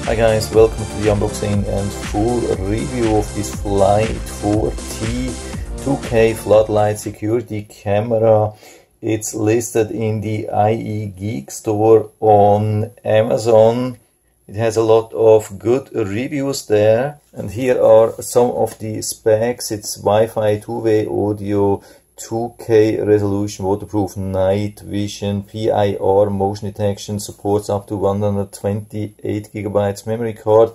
Hi guys, welcome to the unboxing and full review of this Floodlight 4T 2K floodlight security camera. It's listed in the ieGeek store on Amazon. It has a lot of good reviews there, and here are some of the specs. It's Wi-Fi, two-way audio, 2K resolution, waterproof night vision, PIR motion detection, supports up to 128 gigabytes memory card,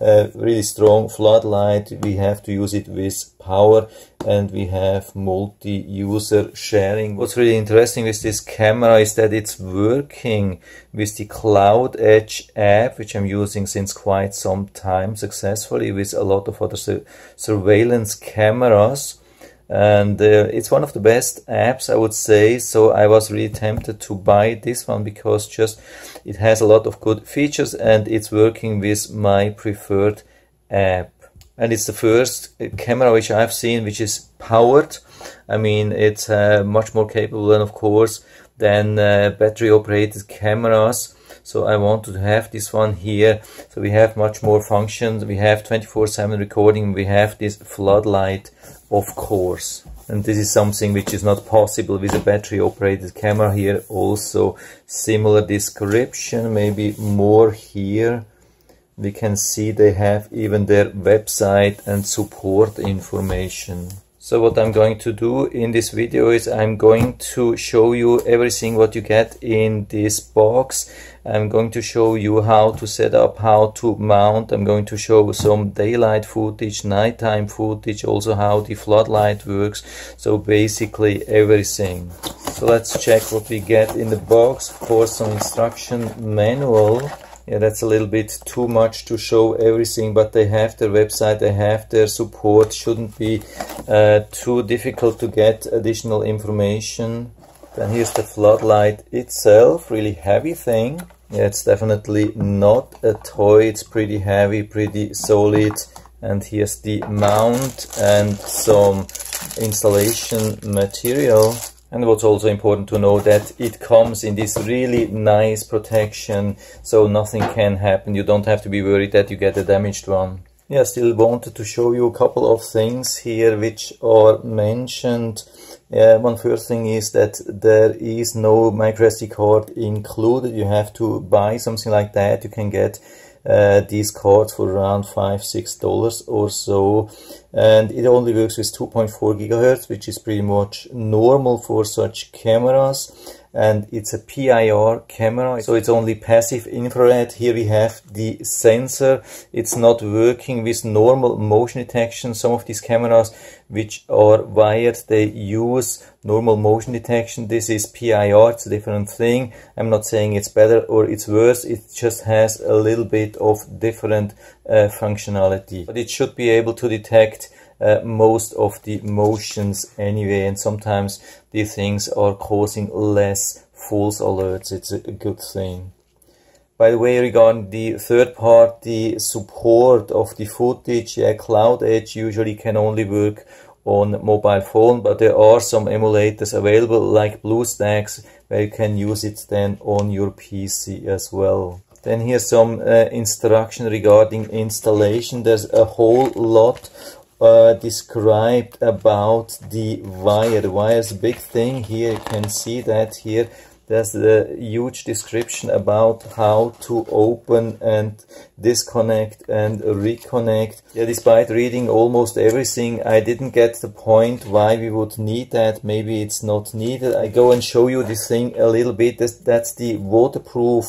really strong floodlight. We have to use it with power, and we have multi-user sharing. What's really interesting with this camera is that it's working with the Cloud Edge app, which I'm using since quite some time successfully with a lot of other surveillance cameras. And it's one of the best apps, I would say, so I was really tempted to buy this one because just it has a lot of good features and it's working with my preferred app. And it's the first camera which I've seen which is powered. I mean, it's much more capable than, of course, than battery operated cameras. So I wanted to have this one here. So we have much more functions. We have 24/7 recording. We have this floodlight, of course. And this is something which is not possible with a battery operated camera. Here also similar description, maybe more here. We can see they have even their website and support information. So what I'm going to do in this video is I'm going to show you everything what you get in this box. I'm going to show you how to set up, how to mount. I'm going to show some daylight footage, nighttime footage, also how the floodlight works. So basically everything. So let's check what we get in the box. Of course, some instruction manual. Yeah, that's a little bit too much to show everything, but they have their website, they have their support. Shouldn't be too difficult to get additional information. Then here's the floodlight itself, really heavy thing. Yeah, it's definitely not a toy, it's pretty heavy, pretty solid. And here's the mount and some installation material. And what's also important to know that it comes in this really nice protection, so nothing can happen. You don't have to be worried that you get a damaged one. Yeah, still wanted to show you a couple of things here which are mentioned. One first thing is that there is no microSD card included. You have to buy something like that. You can get these cards for around $5–6 or so, and it only works with 2.4 gigahertz, which is pretty much normal for such cameras. And it's a PIR camera, so it's only passive infrared. Here we have the sensor. It's not working with normal motion detection. Some of these cameras which are wired, they use normal motion detection. This is PIR, it's a different thing. I'm not saying it's better or it's worse, it just has a little bit of different functionality. But it should be able to detect most of the motions anyway, and sometimes these things are causing less false alerts. It's a good thing. By the way, regarding the third-party support of the footage, yeah, Cloud Edge usually can only work on mobile phone, but there are some emulators available like BlueStacks where you can use it then on your PC as well. Then here's some instruction regarding installation. There's a whole lot described about the wire. The wire is a big thing here. You can see that here. There's a huge description about how to open and disconnect and reconnect. Yeah, despite reading almost everything, I didn't get the point why we would need that. Maybe it's not needed. I go and show you this thing a little bit. That's the waterproof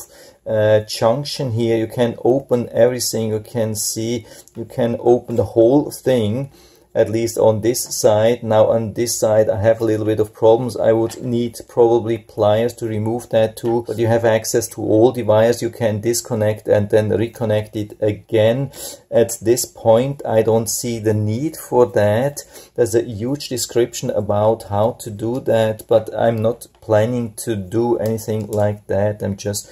junction here. You can open everything. You can see, you can open the whole thing, at least on this side. Now on this side I have a little bit of problems. I would need probably pliers to remove that too, but you have access to all the wires. You can disconnect and then reconnect it again. At this point I don't see the need for that. There's a huge description about how to do that, but I'm not planning to do anything like that. I'm just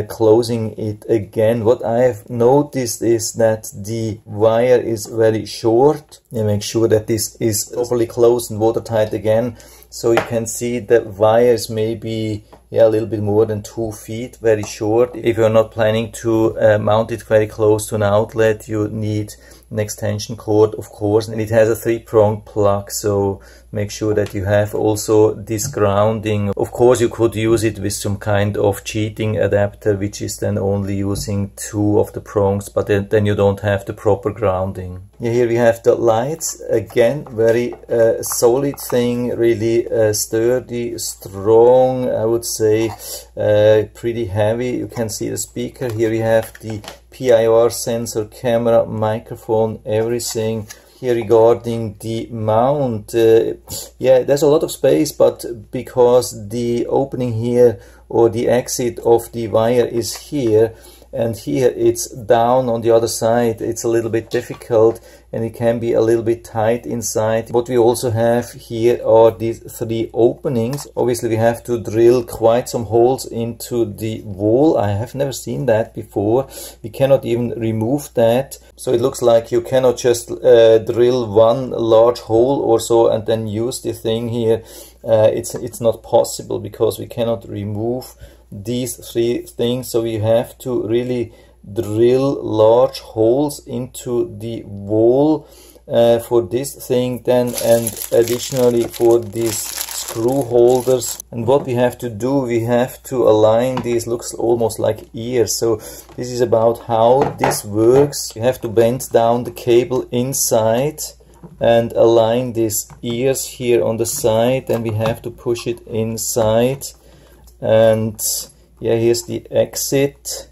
closing it again. What I have noticed is that the wire is very short. You make sure that this is properly closed and watertight again. So you can see the wires maybe a little bit more than 2 feet, very short. If you're not planning to mount it very close to an outlet, you need an extension cord, of course, and it has a 3-prong plug, so make sure that you have also this grounding. Of course, you could use it with some kind of cheating adapter, which is then only using 2 of the prongs, but then you don't have the proper grounding. Yeah, here we have the lights. Again, very solid thing, really sturdy, strong, I would say, pretty heavy. You can see the speaker. Here we have the PIR sensor, camera, microphone, everything. Here regarding the mount, yeah, there's a lot of space, but because the opening here or the exit of the wire is here, and here it's down on the other side, it's a little bit difficult and it can be a little bit tight inside. What we also have here are these 3 openings. Obviously we have to drill quite some holes into the wall. I have never seen that before. We cannot even remove that. So it looks like you cannot just drill one large hole or so and then use the thing here. It's not possible because we cannot remove these 3 things, so we have to really drill large holes into the wall for this thing then, and additionally for these screw holders. And what we have to do, we have to align these, looks almost like ears, so this is about how this works. You have to bend down the cable inside and align these ears here on the side, and we have to push it inside. And yeah, here's the exit.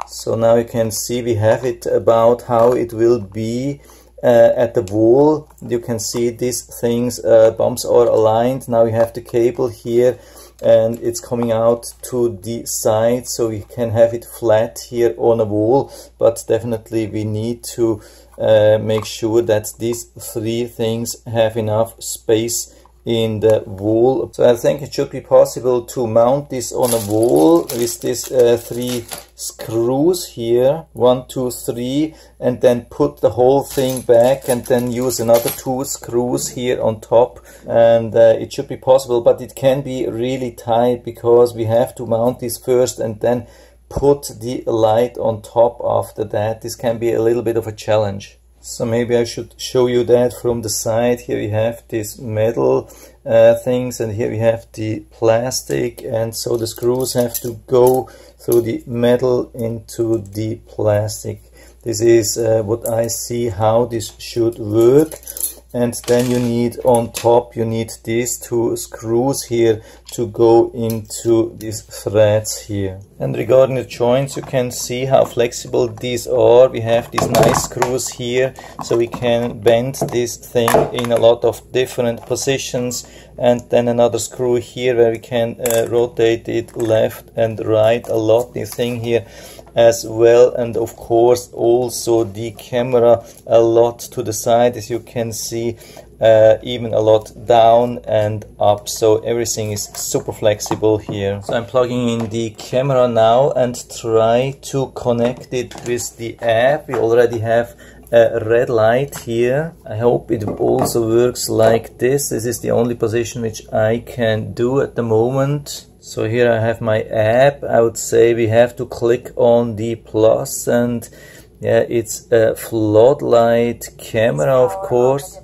So now you can see we have it about how it will be at the wall. You can see these things, bumps are aligned. Now we have the cable here and it's coming out to the side, so we can have it flat here on a wall, but definitely we need to make sure that these 3 things have enough space in the wall. So I think it should be possible to mount this on a wall with these 3 screws here, 1, 2, 3, and then put the whole thing back and then use another 2 screws here on top, and it should be possible, but it can be really tight because we have to mount this first and then put the light on top after that. This can be a little bit of a challenge. So maybe I should show you that from the side. Here we have these metal things, and here we have the plastic, and so the screws have to go through the metal into the plastic. This is what I see how this should work. And then you need on top, you need these 2 screws here to go into these threads here. And regarding the joints, you can see how flexible these are. We have these nice screws here, so we can bend this thing in a lot of different positions, and then another screw here where we can rotate it left and right a lot, this thing here as well. And of course also the camera a lot to the side, as you can see, even a lot down and up, so everything is super flexible here. So I'm plugging in the camera now and try to connect it with the app. We already have a red light here. I hope it also works like this. This is the only position which I can do at the moment. So here I have my app. I would say we have to click on the plus, and yeah, it's a floodlight camera, of course.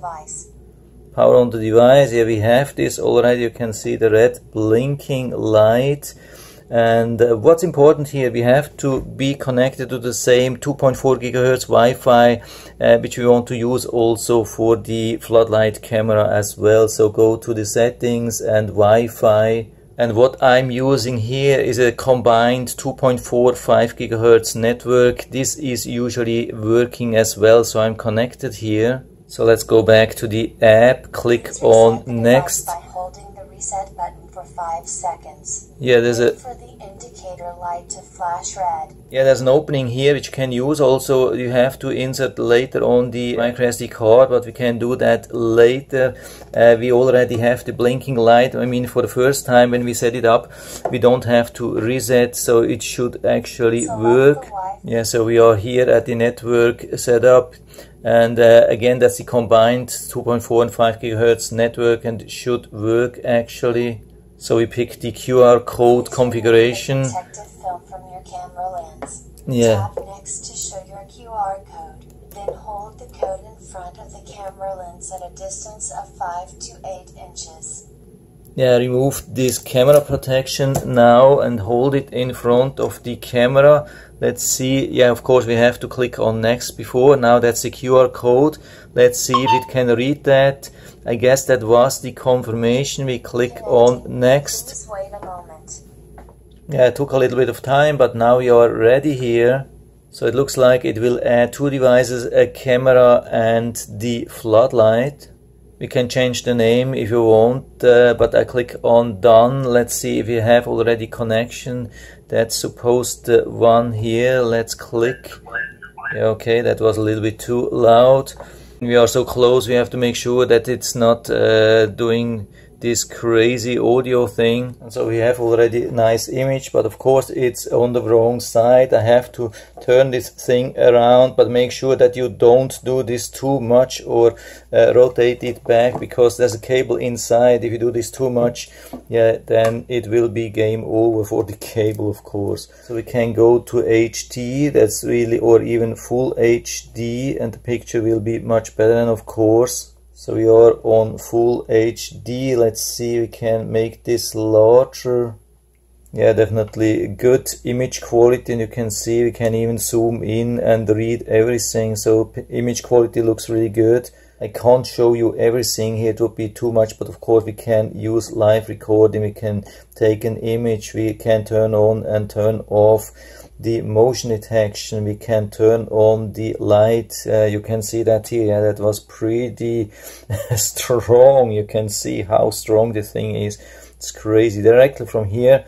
Power on the device. Yeah, we have this already. You can see the red blinking light. And what's important here, we have to be connected to the same 2.4 gigahertz Wi-Fi, which we want to use also for the floodlight camera as well. So go to the settings and Wi-Fi. And what I'm using here is a combined 2.45 gigahertz network. This is usually working as well, so I'm connected here. So let's go back to the app, click on next. By holding the reset button for 5 seconds. Yeah, there's a for the indicator light to flash red. Yeah, there's an opening here which you can use. Also, you have to insert later on the microSD card, but we can do that later. We already have the blinking light. I mean, for the first time when we set it up, we don't have to reset, so it should actually work. Yeah, so we are here at the network setup. And again, that's the combined 2.4 and 5 gigahertz network, and it should work actually. So we pick the QR code configuration. Protective film from your camera lens. Yeah. Tap next to show your QR code. Then hold the code in front of the camera lens at a distance of 5 to 8 inches. Yeah, remove this camera protection now and hold it in front of the camera. Let's see. Yeah, of course we have to click on next before. Now that's the QR code. Let's see if it can read that. I guess that was the confirmation. We click on next. Please wait a moment. Yeah, it took a little bit of time, but now we are ready here. So it looks like it will add two devices, a camera and the floodlight. We can change the name if you want, but I click on done. Let's see if we have already connection. That's supposed one here. Let's click. Yeah, okay, that was a little bit too loud. We are so close, we have to make sure that it's not doing this crazy audio thing. And so we have already a nice image, but of course it's on the wrong side. I have to turn this thing around, but make sure that you don't do this too much or rotate it back, because there's a cable inside. If you do this too much, yeah, then it will be game over for the cable, of course. So we can go to HD, that's really, or even full HD, and the picture will be much better, and of course. So we are on full HD. Let's see, we can make this larger. Yeah, definitely good image quality, and you can see we can even zoom in and read everything. So image quality looks really good. I can't show you everything here, it would be too much, but of course we can use live recording. We can take an image, we can turn on and turn off the motion detection, we can turn on the light. You can see that here. Yeah, that was pretty strong. You can see how strong the thing is. It's crazy. Directly from here,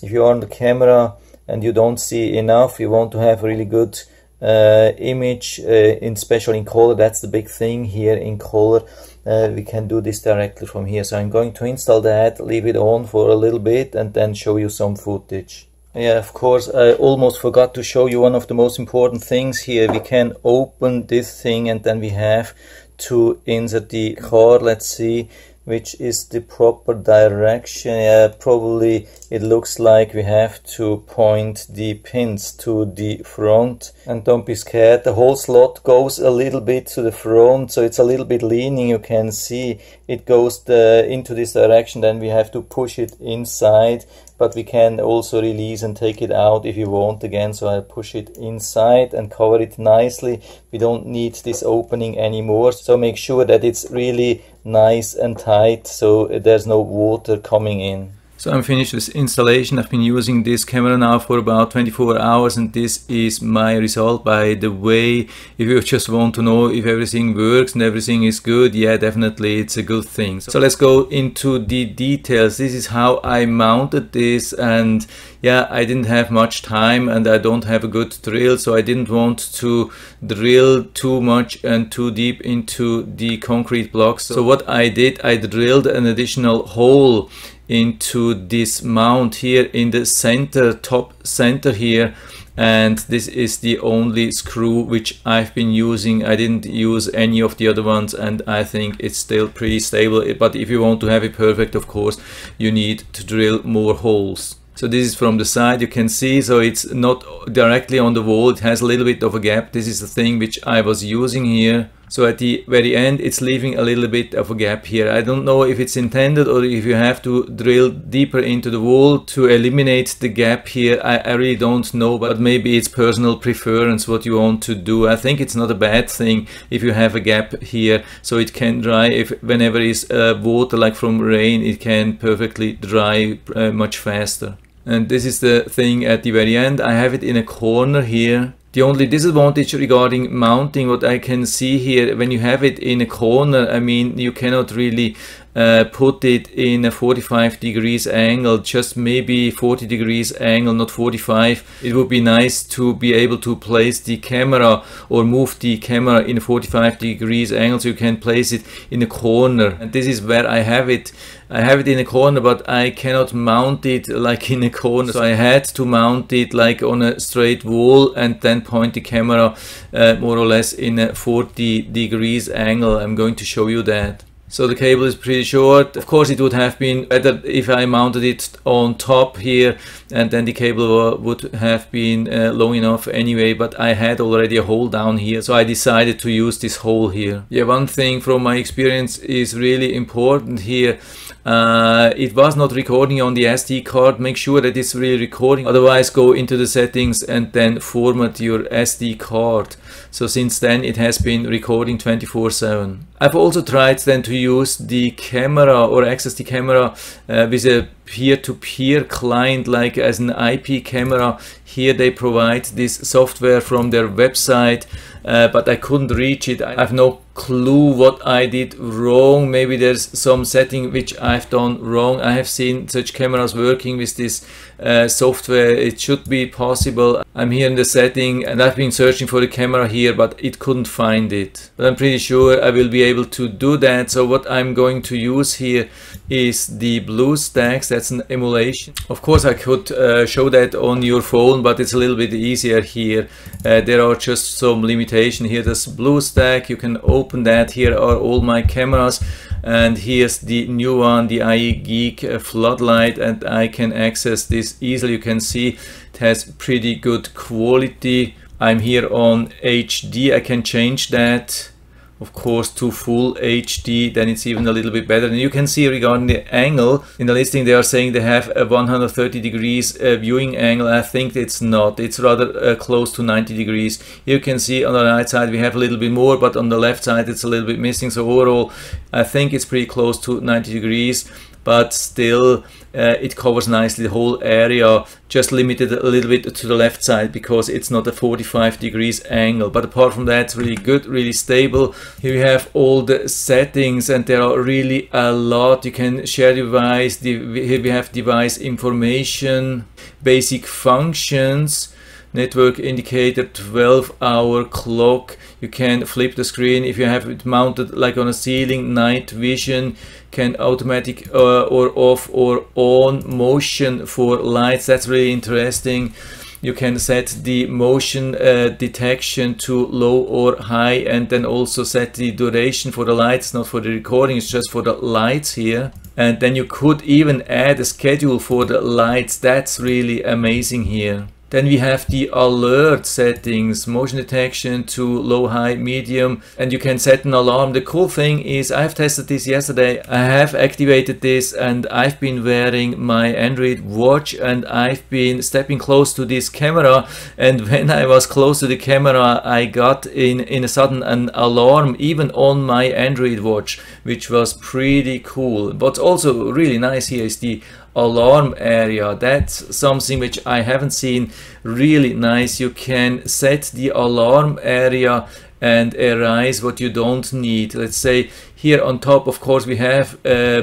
if you are on the camera and you don't see enough, you want to have a really good image, especially in color. That's the big thing here in color. We can do this directly from here. So I'm going to install that, leave it on for a little bit, and then show you some footage. Yeah, of course, I almost forgot to show you one of the most important things here. We can open this thing and then we have to insert the card. Let's see which is the proper direction. Yeah, probably it looks like we have to point the pins to the front. And don't be scared, the whole slot goes a little bit to the front, so it's a little bit leaning. You can see it goes into this direction, then we have to push it inside, but we can also release and take it out if you want again. So I push it inside and cover it nicely. We don't need this opening anymore, so make sure that it's really nice and tight so there's no water coming in. So I'm finished with installation. I've been using this camera now for about 24 hours and this is my result. By the way, if you just want to know if everything works and everything is good, yeah, definitely it's a good thing. So let's go into the details. This is how I mounted this, and yeah, I didn't have much time and I don't have a good drill, so I didn't want to drill too much and too deep into the concrete blocks. So what I did, I drilled an additional hole into this mount here in the center, top center here, and this is the only screw which I've been using. I didn't use any of the other ones and I think it's still pretty stable, but if you want to have it perfect, of course you need to drill more holes. So this is from the side, you can see, so it's not directly on the wall, it has a little bit of a gap. This is the thing which I was using here. So at the very end it's leaving a little bit of a gap here. I don't know if it's intended or if you have to drill deeper into the wall to eliminate the gap here. I really don't know, but maybe it's personal preference what you want to do. I think it's not a bad thing if you have a gap here, so it can dry. If whenever is water like from rain, it can perfectly dry much faster. And this is the thing at the very end. I have it in a corner here. The only disadvantage regarding mounting, what I can see here, when you have it in a corner, I mean, you cannot really put it in a 45 degrees angle, just maybe 40 degrees angle, not 45. It would be nice to be able to place the camera or move the camera in a 45 degrees angle, so you can place it in a corner. And this is where I have it. I have it in a corner, but I cannot mount it like in a corner. So I had to mount it like on a straight wall and then point the camera more or less in a 40 degrees angle. I'm going to show you that. So the cable is pretty short. Of course it would have been better if I mounted it on top here, and then the cable would have been long enough anyway, but I had already a hole down here, so I decided to use this hole here. Yeah, one thing from my experience is really important here. It was not recording on the SD card. Make sure that it's really recording, otherwise go into the settings and then format your SD card. So since then it has been recording 24/7. I've also tried then to use the camera or access the camera with a peer-to-peer client, like as an IP camera. Here they provide this software from their website, but I couldn't reach it. I have no clue what I did wrong. Maybe there's some setting which I've done wrong. I have seen such cameras working with this software. It should be possible. I'm here in the setting and I've been searching for the camera here, but it couldn't find it. But I'm pretty sure I will be able to do that. So what I'm going to use here is the BlueStacks. That's an emulation. Of course I could show that on your phone, but it's a little bit easier here. There are just some limitations here. There's BlueStack. You can open that. Here are all my cameras, and here's the new one, the ieGeek Floodlight, and I can access this easily. You can see it has pretty good quality. I'm here on HD. I can change that, of course, to full HD, then it's even a little bit better. And you can see regarding the angle, in the listing they are saying they have a 130 degrees viewing angle. I think it's not, it's rather close to 90 degrees. You can see on the right side we have a little bit more, but on the left side it's a little bit missing. So overall I think it's pretty close to 90 degrees, but still it covers nicely the whole area, just limited a little bit to the left side because it's not a 45 degrees angle. But apart from that, it's really good, really stable. Here we have all the settings, and there are really a lot. You can share device. Here we have device information, basic functions, network indicator, 12-hour clock. You can flip the screen if you have it mounted like on a ceiling. Night vision, can automatic or off or on, motion for lights. That's really interesting. You can set the motion detection to low or high, and then also set the duration for the lights, not for the recording, it's just for the lights here. And then you could even add a schedule for the lights. That's really amazing here. Then we have the alert settings, motion detection to low, high, medium, and you can set an alarm. The cool thing is I've tested this yesterday. I have activated this and I've been wearing my Android watch and I've been stepping close to this camera, and when I was close to the camera I got in a sudden an alarm even on my Android watch, which was pretty cool. What's also really nice here is the alarm area. That's something which I haven't seen. Really nice. You can set the alarm area and erase what you don't need. Let's say here on top, of course, we have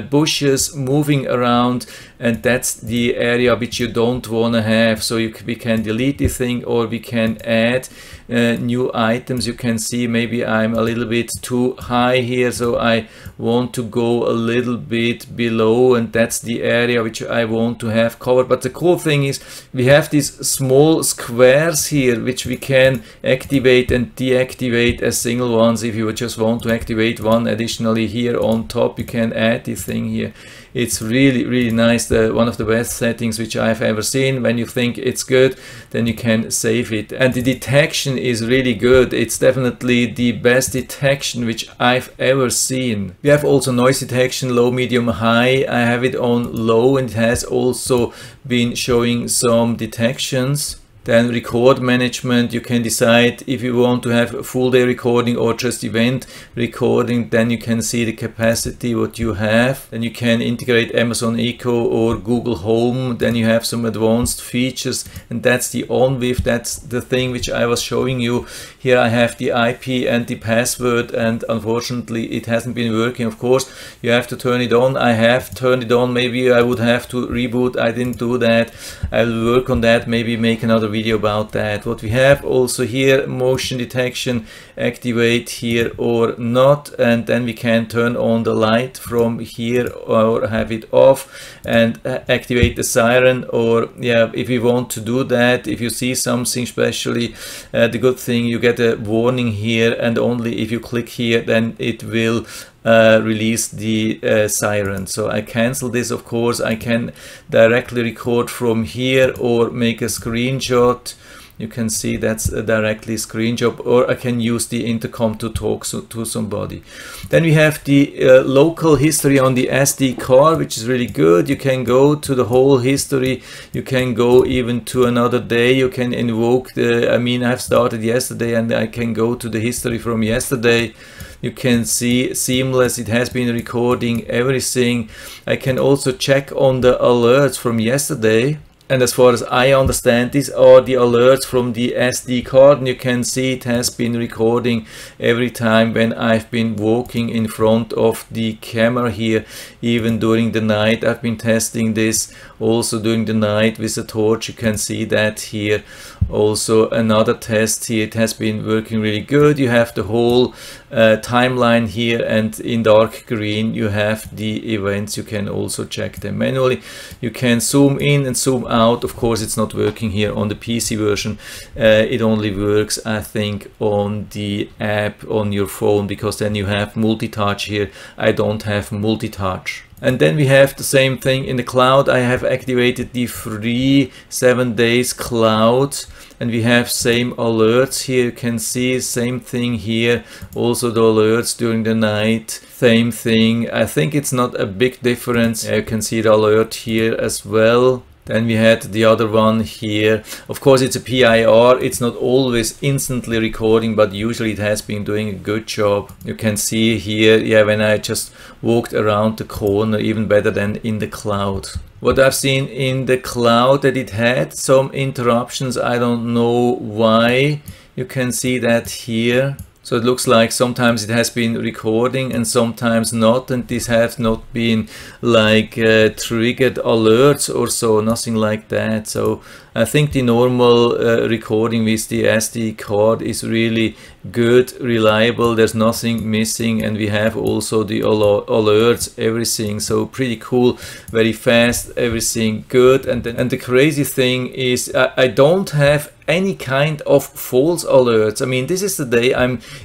bushes moving around, and that's the area which you don't want to have. So we can delete the thing, or we can add new items. You can see maybe I'm a little bit too high here, so I want to go a little bit below, and that's the area which I want to have covered. But the cool thing is we have these small squares here which we can activate and deactivate as single ones. If you just want to activate one additionally, here on top you can add this thing here. It's really nice. One of the best settings which I've ever seen. When you think it's good, then you can save it. And the detection is really good. It's definitely the best detection which I've ever seen. We have also noise detection, low, medium, high. I have it on low, and it has also been showing some detections. Then record management, you can decide if you want to have full day recording or just event recording. Then you can see the capacity what you have. Then you can integrate Amazon Echo or Google Home. Then you have some advanced features, and that's the on with. That's the thing which I was showing you. Here I have the IP and the password, and unfortunately it hasn't been working. Of course you have to turn it on. I have turned it on. Maybe I would have to reboot. I didn't do that. I will work on that, maybe make another video about that. What we have also here, motion detection, activate here or not, and then we can turn on the light from here or have it off, and activate the siren. Or yeah, if you want to do that, if you see something especially, the good thing, you get a warning here, and only if you click here then it will release the siren. So I cancel this. Of course, I can directly record from here or make a screenshot. You can see that's directly screenshot, or I can use the intercom to talk to somebody. Then we have the local history on the SD card, which is really good. You can go to the whole history. You can go even to another day. You can invoke the, I mean, I've started yesterday and I can go to the history from yesterday. You can see seamless, it has been recording everything. I can also check on the alerts from yesterday. And as far as I understand, these are the alerts from the SD card, and you can see it has been recording every time when I've been walking in front of the camera here, even during the night. I've been testing this also during the night with a torch. You can see that here. Also another test here, it has been working really good. You have the whole timeline here, and in dark green you have the events. You can also check them manually. You can zoom in and zoom out. Of course, it's not working here on the PC version. It only works, I think, on the app on your phone, because then you have multi-touch here. I don't have multi-touch. And then we have the same thing in the cloud. I have activated the free 7 days cloud, and we have same alerts here. You can see same thing here. Also the alerts during the night, same thing. I think it's not a big difference. You can see the alert here as well. Then we had the other one here. Of course, it's a PIR. It's not always instantly recording, but usually it has been doing a good job. You can see here, yeah, when I just walked around the corner, even better than in the cloud. What I've seen in the cloud, that it had some interruptions. I don't know why. You can see that here. So it looks like sometimes it has been recording and sometimes not, and these have not been like triggered alerts or so, nothing like that. So I think the normal recording with the SD card is really good, reliable, there's nothing missing, and we have also the alerts, everything. So pretty cool, very fast, everything good. And the crazy thing is I don't have any kind of false alerts. I mean, this is the day,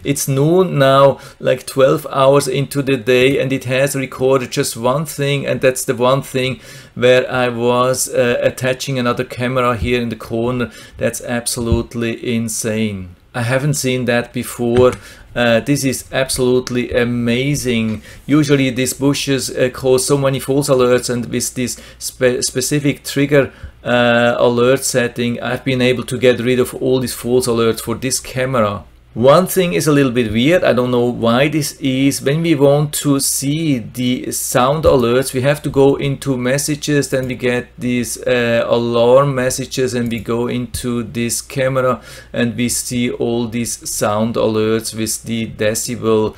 it's noon now, like 12 hours into the day, and it has recorded just one thing, and that's the one thing where I was attaching another camera here in the corner. That's absolutely insane. I haven't seen that before. This is absolutely amazing. Usually these bushes cause so many false alerts, and with this specific trigger alert setting, I've been able to get rid of all these false alerts for this camera. One thing is a little bit weird, I don't know why this is. When we want to see the sound alerts, we have to go into messages, then we get these alarm messages, and we go into this camera and we see all these sound alerts with the decibel,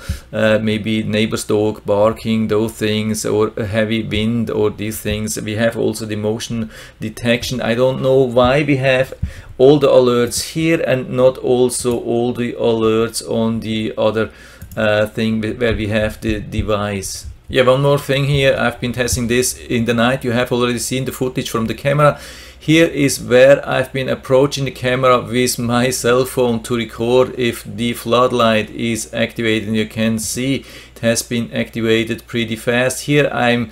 maybe neighbor's dog barking, those things, or a heavy wind, or these things. We have also the motion detection. I don't know why we have all the alerts here and not also all the alerts on the other thing where we have the device. Yeah, one more thing here. I've been testing this in the night. You have already seen the footage from the camera. Here is where I've been approaching the camera with my cell phone to record if the floodlight is activated. And you can see it has been activated pretty fast. Here I'm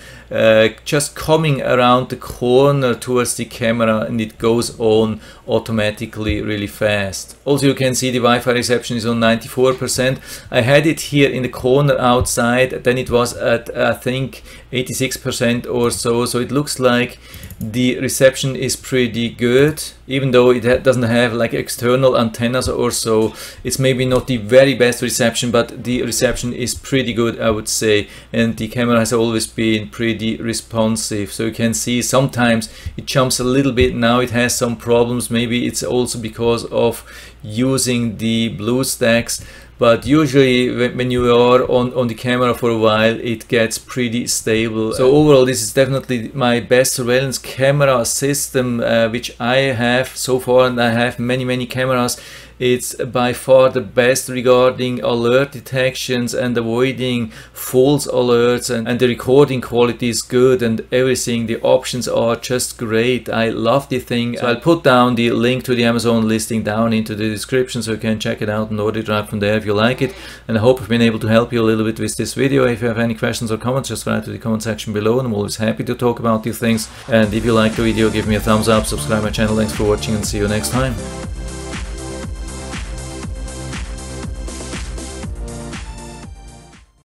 just coming around the corner towards the camera, and it goes on automatically really fast. Also, you can see the Wi-Fi reception is on 94%. I had it here in the corner outside, then it was at I think 86% or so. So it looks like the reception is pretty good, even though it doesn't have like external antennas or so. It's maybe not the very best reception, but the reception is pretty good, I would say, and the camera has always been pretty responsive. So you can see sometimes it jumps a little bit. Now it has some problems. Maybe it's also because of using the BlueStacks, but usually when you are on the camera for a while, it gets pretty stable. So overall, this is definitely my best surveillance camera system which I have so far, and I have many cameras. It's by far the best regarding alert detections and avoiding false alerts, and the recording quality is good and everything. The options are just great. I love the thing. So I'll put down the link to the Amazon listing down into the description, so you can check it out and order it right from there if you you like it, and I hope I've been able to help you a little bit with this video. If you have any questions or comments, just write to the comment section below, and I'm always happy to talk about these things. And if you like the video, give me a thumbs up, subscribe my channel. Thanks for watching, and see you next time.